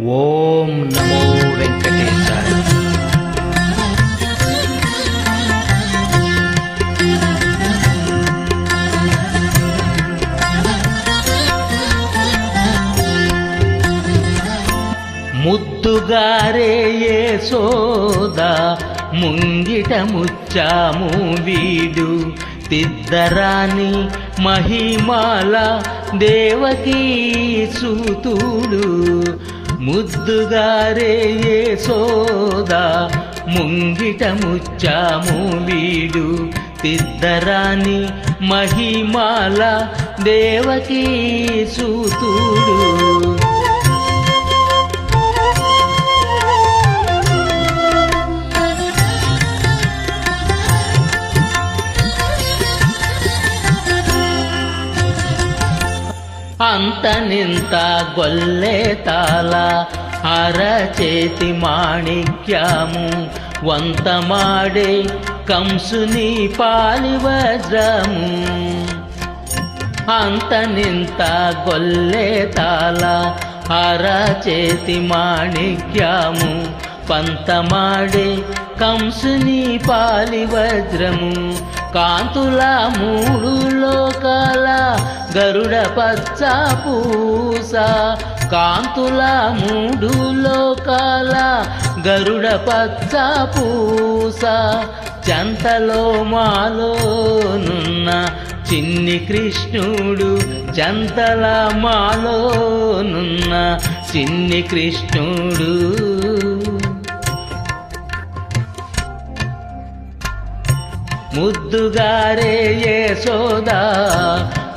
ఓం నమో వెంకటేశాయ. ముద్దుగారే యేసోదా ముంగిట ముచ్చాము వీడు తిద్దరాని మహిమాల దేవకీ సూతుడు. ముద్దుగారే యేసోదా ముంగిట ముచ్చాము వీడు తిద్దరాని మహిమాల దేవకీ సూతుడు. అంతనింత గొల్లే తాళ అరచేతి మాణిక్యము వంతమాడే కంసుని పాలి వజ్రము. అంతనింత గొల్లే తాళ అరచేతి మాణిక్యము పంతమాడే కంసుని పాలి వజ్రము. కాంతుల మూడు లోకాల గరుడ పచ్చ పూస. కాంతుల మూడు లోకాల గరుడ పచ్చ పూస. చెంతలో మాలోనున్న చిన్ని కృష్ణుడు. చెంతల మాలోనున్న చిన్ని కృష్ణుడు. ముద్దుగారే యేసోదా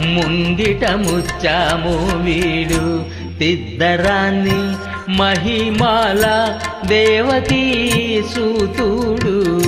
ముంగిట ముచ్చాము వీడు తిద్దరాన్ని మహిమాల దేవకీ సూతుడు.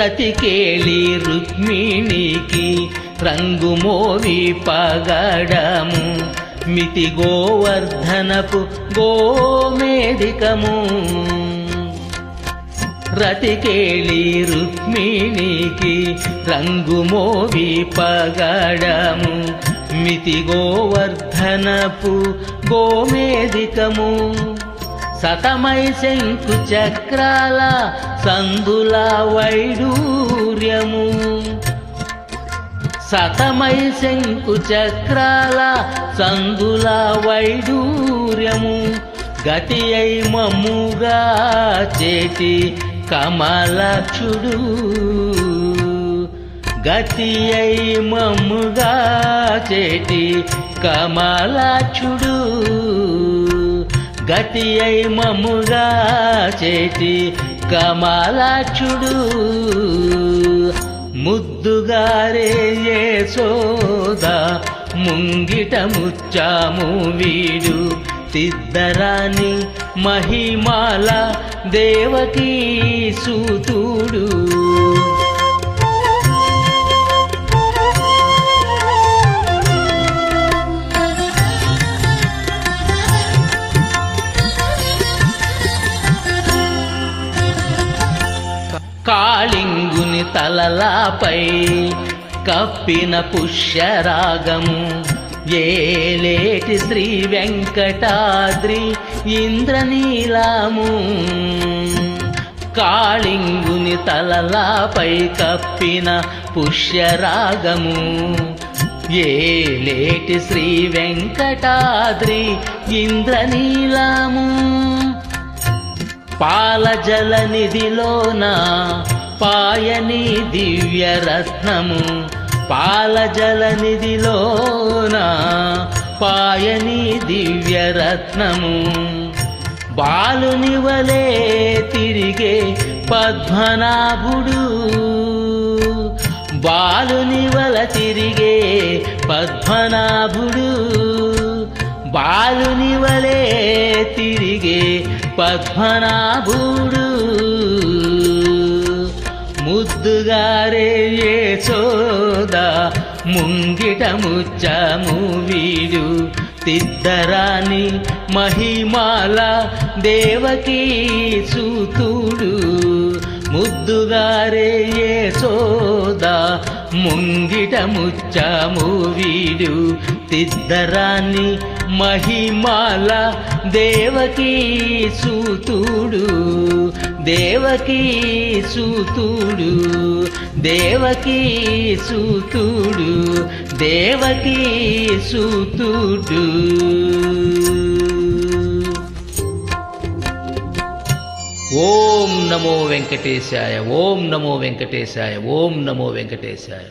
రతికేళి రుక్మిణికి రంగుమోవి పగడము. మితి గోవర్ధనపు గోమేదికము. రతికేళి రుక్మిణికి రంగుమోవి పగడము. మితి గోవర్ధనపు గోమేదికము. సతమై శంకు చక్రాల సందుల వైడూర్యము. సతమై శంకు చక్రాల సందుల వైడూర్యము. గతి అయి మమ్ముగా చేటి కమలాక్షుడు. గతి అయి మమ్ముగా చేటి కమలాక్షుడు. గతి అయి మమ్ముగా చేటి కమలాక్షుడు. ముద్దుగారే యేసోదా ముంగిట ముచ్చాము వీడు తిద్దరాని మహిమాల దేవకీ సూతుడు. కాళింగుని తలలాపై కప్పిన పుష్యరాగము. ఏలేటి శ్రీ వెంకటాద్రి ఇంద్రనీలము. కాళింగుని తలలాపై కప్పిన పుష్యరాగము. ఏలేటి శ్రీ వెంకటాద్రి ఇంద్రనీలము. పాలజల నిధిలోన పాయని దివ్యరత్నము. పాలజల నిధిలోన పాయని దివ్యరత్నము. బాలుని వలే తిరిగే పద్మనాభుడు. బాలుని వల తిరిగే పద్మనాభుడు. బాలుని వలే తిరిగే పద్మనాభుడు. ముద్దుగారే యేసోదా ముంగిట ముచ్చము వీడు తిద్దరాని మహిమాల దేవకీ సూతుడు ముద్దుగారే యశోద ముంగిట ముచ్చము వీడు తిద్దరాని మహిమాల దేవకీ సూతుడు దేవకీ సూతుడు దేవకీ సూతుడు దేవకీ సూతుడు. ఓం నమో వెంకటేశాయ, ఓం నమో వెంకటేశాయ, ఓం నమో వెంకటేశాయ.